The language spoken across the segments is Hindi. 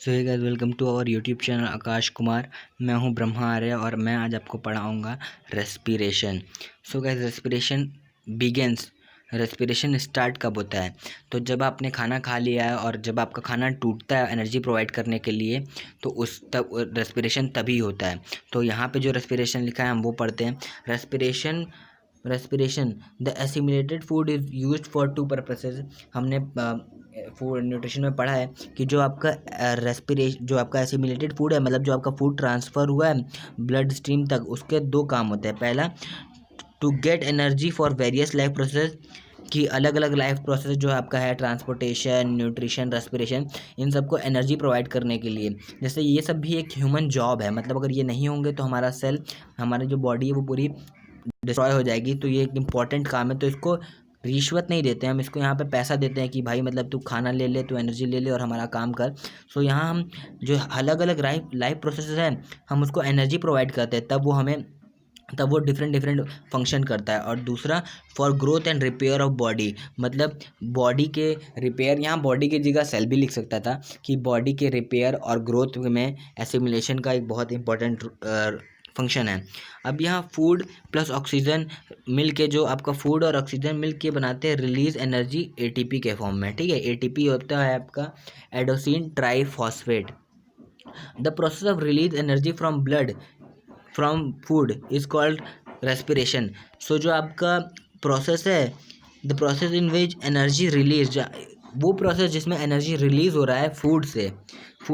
So hey guys, welcome to our YouTube channel Aakash Kumar. मैं हूं ब्रह्मा आर्य और मैं आज आपको पढ़ाऊंगा respiration. So guys, respiration start कब होता है? तो जब आपने खाना खा लिया है और जब आपका खाना टूटता है एनर्जी प्रोवाइड करने के लिए, तो उस तब रेस्पिरेशन तभी होता है। तो यहाँ पे जो रेस्पिरेशन लिखा है हम वो पढ़ते हैं। Respiration the assimilated food is used for to purposes. हमने फूड न्यूट्रिशन में पढ़ा है कि जो आपका जो आपका एसिमिलेटेड फूड है, मतलब जो आपका फूड ट्रांसफ़र हुआ है ब्लड स्ट्रीम तक, उसके दो काम होते हैं। पहला, to get energy for various life process, कि अलग अलग लाइफ प्रोसेस जो आपका है, ट्रांसपोर्टेशन, न्यूट्रिशन, रेस्पिरेशन, इन सबको एनर्जी प्रोवाइड करने के लिए। जैसे ये सब भी एक ह्यूमन जॉब है, मतलब अगर ये नहीं होंगे तो हमारी जो बॉडी है वो पूरी डिस्ट्रॉय हो जाएगी। तो ये एक इम्पॉर्टेंट काम है। तो इसको रिश्वत नहीं देते हम, इसको यहाँ पे पैसा देते हैं कि भाई मतलब तू खाना ले ले, तू एनर्जी ले ले और हमारा काम कर। सो यहाँ हम जो अलग अलग लाइफ प्रोसेस हैं हम उसको एनर्जी प्रोवाइड करते हैं, तब वो डिफरेंट फंक्शन करता है। और दूसरा, for growth and repair of body, मतलब बॉडी के रिपेयर, यहाँ बॉडी की जगह सेल भी लिख सकता था कि बॉडी के रिपेयर और ग्रोथ में एसिमिलेशन का एक बहुत इंपॉर्टेंट फंक्शन है। अब यहाँ फूड प्लस ऑक्सीजन मिल के, जो आपका फूड और ऑक्सीजन मिल के बनाते हैं रिलीज एनर्जी एटीपी के फॉर्म में। ठीक है, एटीपी होता है आपका adenosine triphosphate. The process of release energy from blood from food is called respiration. So जो आपका प्रोसेस है, the process in which energy release, वो प्रोसेस जिसमें एनर्जी रिलीज हो रहा है फूड से।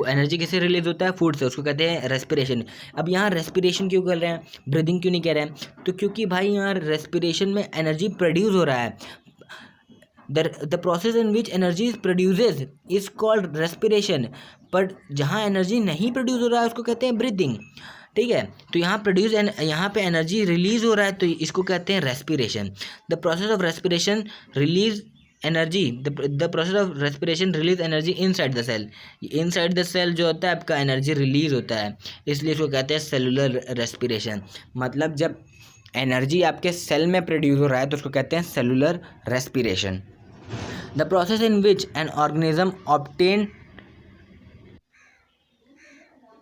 एनर्जी किससे रिलीज होता है? फूड से। उसको कहते हैं रेस्पिरेशन। अब यहाँ रेस्पिरेशन क्यों कर रहे हैं, ब्रीदिंग क्यों नहीं कह रहे हैं? तो क्योंकि भाई यहाँ रेस्पिरेशन में एनर्जी प्रोड्यूस हो रहा है। The process in which energy is produces is called respiration. पर जहाँ एनर्जी नहीं प्रोड्यूस हो रहा है उसको कहते हैं ब्रीदिंग। ठीक है, तो यहाँ पे एनर्जी रिलीज हो रहा है तो इसको कहते हैं respiration. The process of respiration release energy the process of respiration release energy inside the cell. Inside the cell जो होता है आपका एनर्जी रिलीज होता है, इसलिए इसको कहते हैं सेलुलर रेस्पिरेशन। मतलब जब एनर्जी आपके सेल में प्रोड्यूस हो रहा है तो उसको कहते हैं cellular respiration. The process in which an organism obtain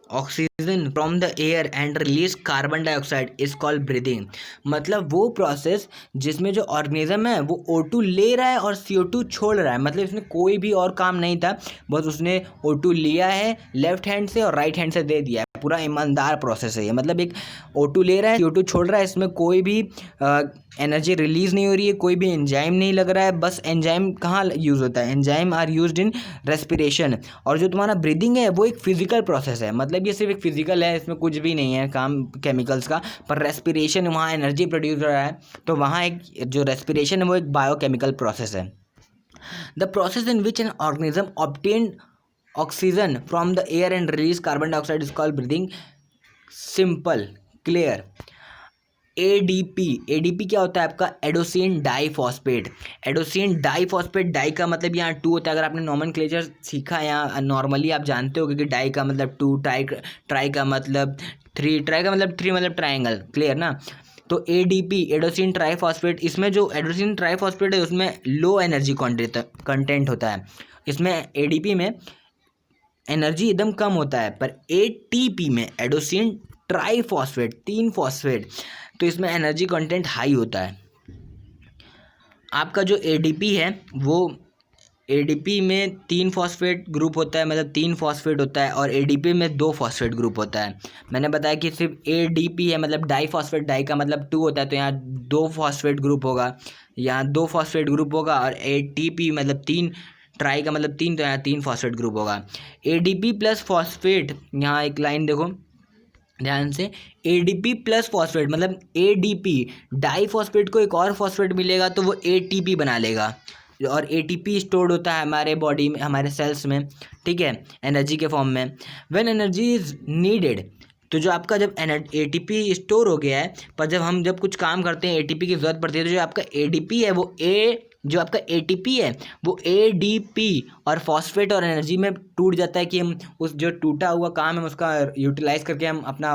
oxygen from the air and release carbon dioxide is called breathing. मतलब वो प्रोसेस जिसमें जो ऑर्गेनिज्म है वो O2 ले रहा है और CO2 छोड़ रहा है, मतलब इसमें कोई भी और काम नहीं था, बस उसने O2 लिया है लेफ्ट हैंड से और राइट हैंड से दे दिया है। पूरा ईमानदार प्रोसेस है ये, मतलब एक O2 ले रहा है, CO2 छोड़ रहा है, इसमें कोई भी एनर्जी रिलीज नहीं हो रही है, कोई भी एंजाइम नहीं लग रहा है। बस एंजाइम कहाँ यूज़ होता है? Enzyme are used in respiration. और जो तुम्हारा ब्रीदिंग है वो एक फिजिकल प्रोसेस है, मतलब ये सिर्फ एक फिजिकल है, इसमें कुछ भी नहीं है काम केमिकल्स का। पर रेस्पिरेशन, वहाँ एनर्जी प्रोड्यूस हो रहा है, तो वहाँ एक जो रेस्पिरेशन है वो एक बायोकेमिकल प्रोसेस है। The process in which an organism obtain oxygen from the air and release carbon dioxide is called breathing. Simple, clear. ADP क्या होता है आपका? Adenosine diphosphate. Adenosine diphosphate, die का मतलब यहाँ 2 होता है। अगर आपने नॉमेनक्लेचर सीखा या नॉर्मली आप जानते हो कि डाई का मतलब 2, ट्राई का मतलब 3, ट्राई का मतलब 3 मतलब ट्राइंगल, क्लियर ना? तो एडीपी, एडोसिन ट्राईफॉस्फेट, इसमें जो एडोसिन ट्राईफॉस्फेट है उसमें लो एनर्जी कंटेंट होता है। इसमें एडीपी में एनर्जी एकदम कम होता है, पर एटीपी में एडोसिन ट्राईफॉस्फेट, 3 फॉस्फेट, तो इसमें एनर्जी कंटेंट हाई होता है। आपका जो एडीपी है वो एडीपी में 3 फॉस्फेट ग्रुप होता है, मतलब 3 फॉस्फेट होता है, और एडीपी में 2 फॉस्फेट ग्रुप होता है। मैंने बताया कि सिर्फ एडीपी है, मतलब डाईफॉस्फेट, डाई का मतलब 2 होता है, तो यहाँ 2 फॉस्फेट ग्रुप होगा, यहाँ 2 फॉस्फेट ग्रुप होगा। और एटीपी मतलब 3, ट्राई का मतलब 3, तो यहाँ 3 फॉस्फेट ग्रुप होगा। एडीपी प्लस फॉस्फेट, यहाँ एक लाइन देखो ध्यान से, एडीपी प्लस फॉस्फेट मतलब एडीपी, डाईफॉस्फेट को एक और फॉस्फेट मिलेगा तो वो एटीपी बना लेगा, और एटीपी स्टोर्ड होता है हमारे बॉडी में, हमारे सेल्स में, ठीक है, एनर्जी के फॉर्म में। व्हेन एनर्जी इज नीडेड, तो जो आपका जब एटीपी स्टोर हो गया है, पर जब कुछ काम करते हैं एटीपी की ज़रूरत पड़ती है, तो जो आपका एडीपी है वो जो आपका एटीपी है वो एडीपी और फॉस्फेट और एनर्जी में टूट जाता है, कि हम उस जो टूटा हुआ काम है उसका यूटिलाइज़ करके हम अपना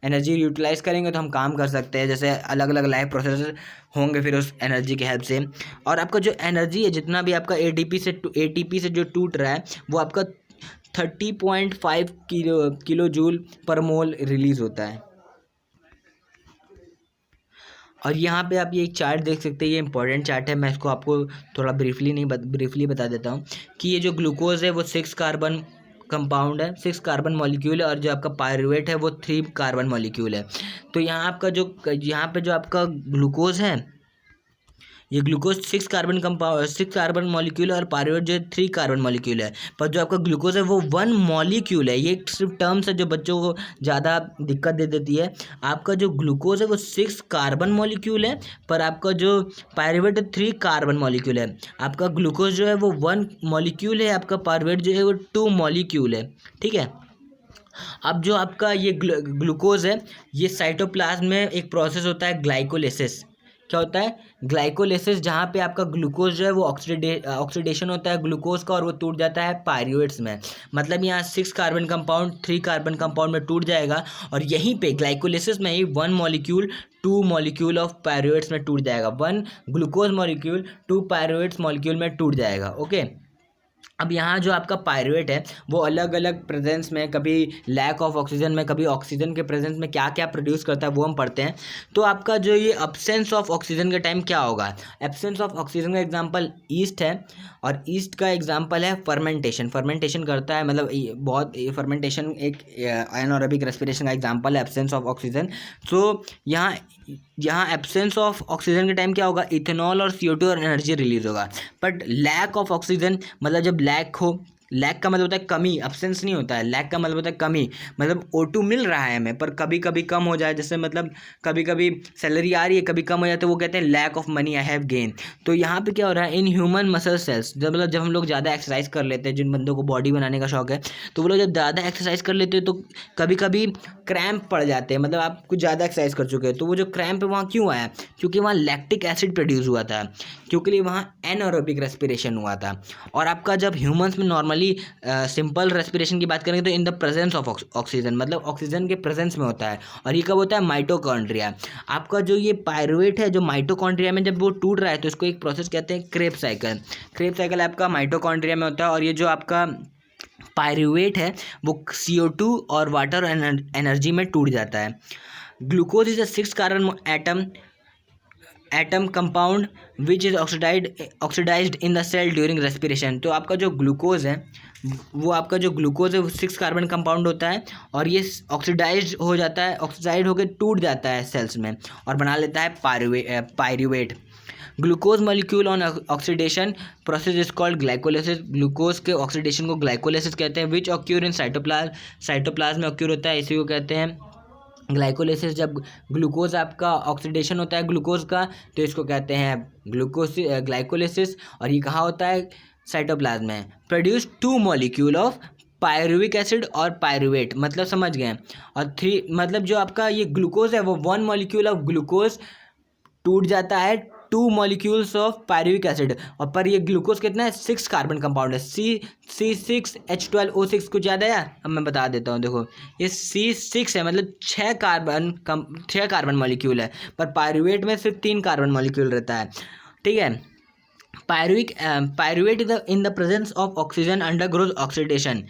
एनर्जी यूटिलाइज़ करेंगे तो हम काम कर सकते हैं। जैसे अलग अलग लाइफ प्रोसेस होंगे फिर उस एनर्जी के हेल्प से। और आपका जो एनर्जी है जितना भी आपका एटीपी से जो टूट रहा है वो आपका 30.5 किलो जूल पर मोल रिलीज होता है। और यहाँ पे आप ये एक चार्ट देख सकते हैं, ये इंपॉर्टेंट चार्ट है, मैं इसको आपको थोड़ा ब्रीफली बता देता हूँ कि ये जो ग्लूकोज है वो 6 कार्बन कंपाउंड है, 6 कार्बन मॉलिक्यूल है, और जो आपका पायरुवेट है वो 3 कार्बन मॉलिक्यूल है। तो यहाँ आपका यहाँ पे जो आपका ग्लूकोज है, ये ग्लूकोज 6 कार्बन मॉलिक्यूल है, और पायरुवेट जो है 3 कार्बन मॉलिक्यूल है। पर जो आपका ग्लूकोज है वो 1 मॉलिक्यूल है। ये सिर्फ टर्म्स है जो बच्चों को ज़्यादा दिक्कत दे देती है। आपका जो ग्लूकोज है वो 6 कार्बन मॉलिक्यूल है, पर आपका जो पायरुवेट है 3 कार्बन मॉलिक्यूल है। आपका ग्लूकोज जो है वो 1 मॉलिक्यूल है, आपका पायरुवेट जो है वो 2 मॉलिक्यूल है। ठीक है। अब जो आपका ये ग्लूकोज है, ये साइटोप्लाज्म में एक प्रोसेस होता है ग्लाइकोलिसिस। क्या होता है? ग्लाइकोलिसिस, जहाँ पे आपका ग्लूकोज जो है वो ऑक्सीडेशन होता है ग्लूकोज का, और वो टूट जाता है पायरुवेट्स में। मतलब यहाँ 6 कार्बन कंपाउंड 3 कार्बन कंपाउंड में टूट जाएगा, और यहीं पे ग्लाइकोलिसिस में ही 1 मॉलिक्यूल 2 मॉलिक्यूल ऑफ पायरुवेट्स में टूट जाएगा। 1 ग्लूकोज मॉलिक्यूल 2 पायरुवेट्स मॉलिक्यूल में टूट जाएगा। ओके। अब यहाँ जो आपका पायरुवेट है वो अलग अलग प्रेजेंस में, कभी लैक ऑफ ऑक्सीजन में, कभी ऑक्सीजन के प्रेजेंस में क्या क्या प्रोड्यूस करता है वो हम पढ़ते हैं। तो आपका जो ये एब्सेंस ऑफ ऑक्सीजन के टाइम क्या होगा? एब्सेंस ऑफ ऑक्सीजन का एग्जांपल ईस्ट है, और ईस्ट का एग्जांपल है फर्मेंटेशन। फर्मेंटेशन करता है, मतलब फर्मेंटेशन एक एनारोबिक रेस्पिरेशन का एग्जांपल है, एब्सेंस ऑफ ऑक्सीजन। सो यहाँ एब्सेंस ऑफ ऑक्सीजन के टाइम क्या होगा? इथेनॉल और CO2 और एनर्जी रिलीज होगा। बट लैक ऑफ ऑक्सीजन, मतलब जब लैक हो, लैक का मतलब होता है कमी, एब्सेंस नहीं होता है। लैक का मतलब होता है कमी, मतलब O2 मिल रहा है हमें पर कभी कभी कम हो जाए, जैसे मतलब कभी कभी सैलरी आ रही है कभी कम हो जाए, तो वो कहते हैं lack of money I have gain. तो यहाँ पे क्या हो रहा है? इन ह्यूमन मसल सेल्स, जब हम लोग ज़्यादा एक्सरसाइज कर लेते हैं, जिन बंदों को बॉडी बनाने का शौक है, तो वो लोग जब ज़्यादा एक्सरसाइज कर लेते हैं तो कभी कभी क्रैम्प पड़ जाते हैं। मतलब आप कुछ ज़्यादा एक्सरसाइज कर चुके हैं, तो वो जो क्रैम्प है वहाँ क्यों आया? क्योंकि वहाँ लैक्टिक एसिड प्रोड्यूस हुआ था, क्योंकि वहाँ एनारोबिक रेस्पिरेशन हुआ था। और आपका जब ह्यूमंस में नॉर्मली सिंपल रेस्पिरेशन की बात करेंगे तो in the presence of oxygen, मतलब ऑक्सीजन के प्रेजेंस में होता है। और ये कब होता है? माइटोकॉन्ड्रिया। आपका जो ये पायरुवेट है, जो माइटोकॉन्ड्रिया में जब वो टूट रहा है तो इसको एक प्रोसेस कहते हैं क्रेब साइकिल। क्रेब साइकिल आपका माइटोकॉन्ड्रिया में होता है। और ये जो आपका पायरुवेट है वो CO2 और वाटर एनर्जी में टूट जाता है। Glucose is a 6 carbon atom compound which is oxidised in the cell during respiration. तो आपका जो ग्लूकोज है वो 6 कार्बन कंपाउंड होता है, और ये ऑक्सीडाइज्ड हो जाता है, ऑक्सीडाइज होकर टूट जाता है सेल्स में और बना लेता है pyruvate. Glucose molecule on oxidation process is called glycolysis. Glucose के ऑक्सीडेशन को ग्लाइकोलिसिस कहते हैं, विच ऑक्यूर इन साइटोप्लाज्म में ऑक्यूर होता है, इसी को कहते हैं ग्लाइकोलिसिस। जब ग्लूकोज आपका ऑक्सीडेशन होता है ग्लूकोज का, तो इसको कहते हैं ग्लाइकोलिसिस। और ये कहाँ होता है? साइटोप्लाज्म में। Produce 2 molecule of pyruvic acid और पायरुवेट, मतलब समझ गए। और 3 मतलब जो आपका ये ग्लूकोज है वो 1 मॉलिक्यूल ऑफ ग्लूकोज टूट जाता है 2 मॉलिक्यूल्स ऑफ पायरुविक एसिड। और पर ये ग्लूकोज कितना है? 6 कार्बन कंपाउंड है, C6H12O6। कुछ याद है यार? अब मैं बता देता हूँ, देखो ये C6 है, मतलब 6 कार्बन मॉलिक्यूल है, पर पायरुवेट में सिर्फ 3 कार्बन मॉलिक्यूल रहता है। ठीक है। Pyruvate in the presence of oxygen undergoes oxidation.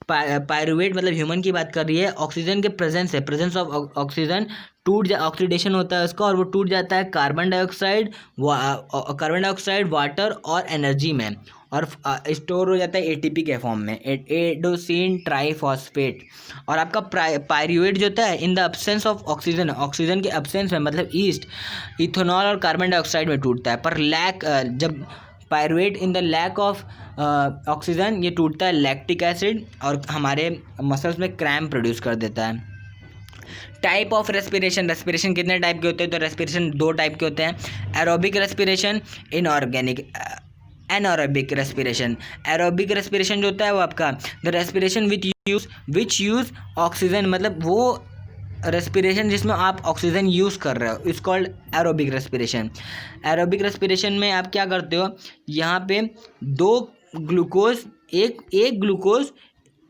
Pyruvate मतलब ह्यूमन की बात कर रही है, ऑक्सीजन के प्रेजेंस है, प्रेजेंस ऑफ ऑक्सीजन ऑक्सीडेशन होता है उसका, और वो टूट जाता है कार्बन डाइऑक्साइड, वाटर और एनर्जी में, और स्टोर हो जाता है ATP के फॉर्म में, एडोसिन ट्राइफॉस्फेट। और आपका पायरुवेट जो होता है in the absence of oxygen, oxygen के एब्सेंस में मतलब ईस्ट, इथेनॉल और कार्बन डाइऑक्साइड में टूटता है। पर जब pyruvate in the lack of oxygen, ये टूटता है लैक्टिक एसिड, और हमारे मसल्स में क्रैम्प प्रोड्यूस कर देता है। टाइप ऑफ रेस्पिरेशन कितने टाइप के होते हैं? तो रेस्पिरेशन 2 टाइप के होते हैं, aerobic respiration, inorganic anaerobic respiration. Aerobic respiration जो होता है वो आपका the respiration which use oxygen, मतलब वो रेस्पिरेशन जिसमें आप ऑक्सीजन यूज़ कर रहे हो, it's called aerobic respiration. Aerobic respiration में आप क्या करते हो? यहाँ पे एक ग्लूकोज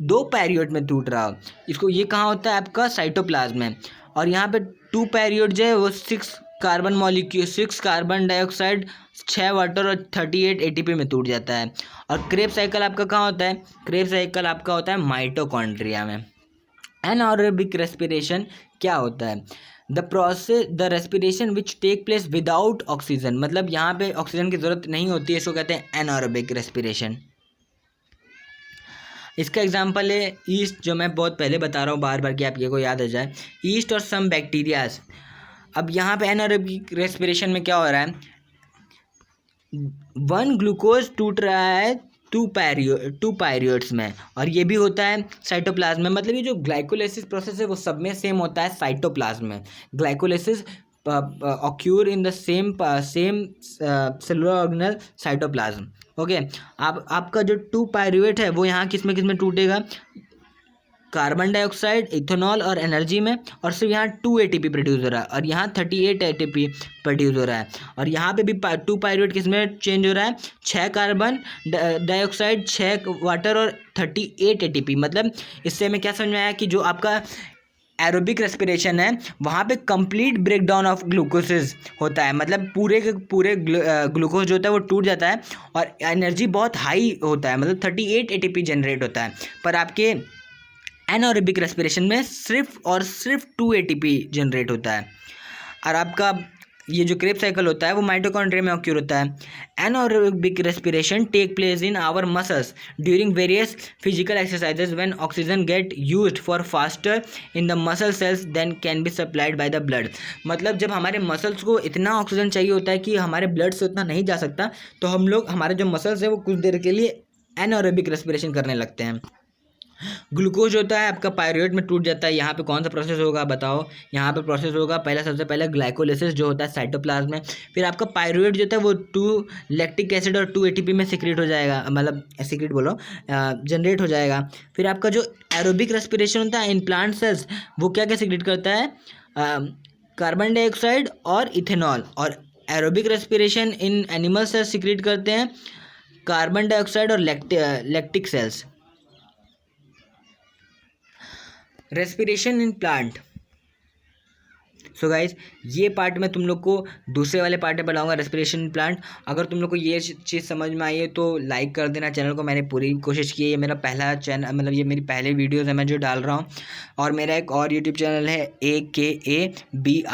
2 पैरियोड में टूट रहा हो, इसको ये कहाँ होता है? आपका साइटोप्लाज्म में। और यहाँ पे 2 पैरियोड जो है वो 6 कार्बन डाइऑक्साइड 6 वाटर और 38 एटीपी में टूट जाता है। और क्रेब्स साइकिल आपका कहाँ होता है? क्रेब्स साइकिल आपका होता है माइटोकॉन्ड्रिया में। एनारोबिक रेस्पिरेशन क्या होता है? The respiration which take place without oxygen, मतलब यहाँ पे ऑक्सीजन की ज़रूरत नहीं होती है, इसको कहते हैं एनारोबिक रेस्पिरेशन। इसका एग्जांपल है ईस्ट, जो मैं बहुत पहले बता रहा हूँ बार बार कि आप ये को याद आ जाए, ईस्ट और सम बैक्टीरियाज। अब यहाँ पे एनारोबिक रेस्पिरेशन में क्या हो रहा है? 1 ग्लूकोज टूट रहा है 2 पायरियोट्स में, और ये भी होता है साइटोप्लाज्म में। मतलब ये जो ग्लाइकोलाइसिस प्रोसेस है वो सब में सेम होता है साइटोप्लाज्म में। Glycolysis occur in the same cellular organelle cytoplasm। Okay, आपका जो 2 पायरुवेट है वो यहाँ किस में टूटेगा? कार्बन डाइऑक्साइड, इथेनॉल और एनर्जी में, और सिर्फ यहाँ 2 एटीपी प्रोड्यूस हो रहा है, और यहाँ 38 एटीपी प्रोड्यूस हो रहा है। और यहाँ पे भी 2 पायरुवेट किस में चेंज हो रहा है? 6 कार्बन डाइऑक्साइड, 6 वाटर और 38 एटीपी। मतलब इससे हमें क्या समझ में आया कि जो आपका एरोबिक रेस्पिरेशन है वहाँ पे कंप्लीट ब्रेकडाउन ऑफ ग्लूकोसेस होता है। मतलब पूरे के पूरे ग्लूकोज जो होता है वो टूट जाता है, और एनर्जी बहुत हाई होता है, मतलब 38 एटीपी जनरेट होता है। पर आपके एनारोबिक रेस्पिरेशन में सिर्फ और सिर्फ 2 एटीपी जनरेट होता है। और आपका ये जो क्रेब्स साइकिल होता है वो माइटोकॉन्ड्रिया में ऑक्यूर होता है। Anaerobic respiration take place in our muscles during various physical exercises when oxygen get used for faster in the muscle cells then can be supplied by the blood. मतलब जब हमारे मसल्स को इतना ऑक्सीजन चाहिए होता है कि हमारे ब्लड से उतना नहीं जा सकता, तो हम लोग, हमारे जो मसल्स है वो कुछ देर के लिए एनारोबिक रेस्पिरेशन करने लगते हैं। ग्लूकोज होता है आपका पायरुवेट में टूट जाता है। यहाँ पे कौन सा प्रोसेस होगा बताओ? यहाँ पे प्रोसेस होगा पहला, सबसे पहले ग्लाइकोलाइसिस जो होता है साइटोप्लाज्म में। फिर आपका पायरुवेट जो होता है वो 2 लैक्टिक एसिड और 2 एटीपी में सिक्रेट हो जाएगा, मतलब सिक्रेट बोलो, जनरेट हो जाएगा। फिर आपका जो एरोबिक रेस्पिरेशन होता है इन प्लांट सेल्स, वो क्या क्या सिक्रेट करता है? कार्बन डाइऑक्साइड और इथेनॉल। और aerobic respiration in animal cells secrete करते हैं कार्बन डाइऑक्साइड और lactic cells. Respiration in plant. So guys, ये पार्ट मैं तुम लोग को दूसरे वाले पार्ट में बताऊंगा, रेस्पिरेशन इन प्लांट। अगर तुम लोग को ये चीज़ समझ में आई है तो लाइक कर देना चैनल को। मैंने पूरी कोशिश की है, ये मेरा पहला चैनल, मतलब ये मेरी पहले वीडियोस है मैं जो डाल रहा हूँ। और मेरा एक और यूट्यूब चैनल है AKABRAMHA,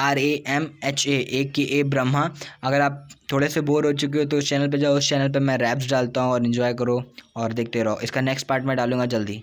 AKA ब्रह्मा। अगर आप थोड़े से बोर हो चुके हो तो उस चैनल पर जाओ, उस चैनल पर मैं रैप्स डालता हूँ, और इन्जॉय करो और देखते रहो। इसका नेक्स्ट पार्ट मैं डालूंगा जल्दी।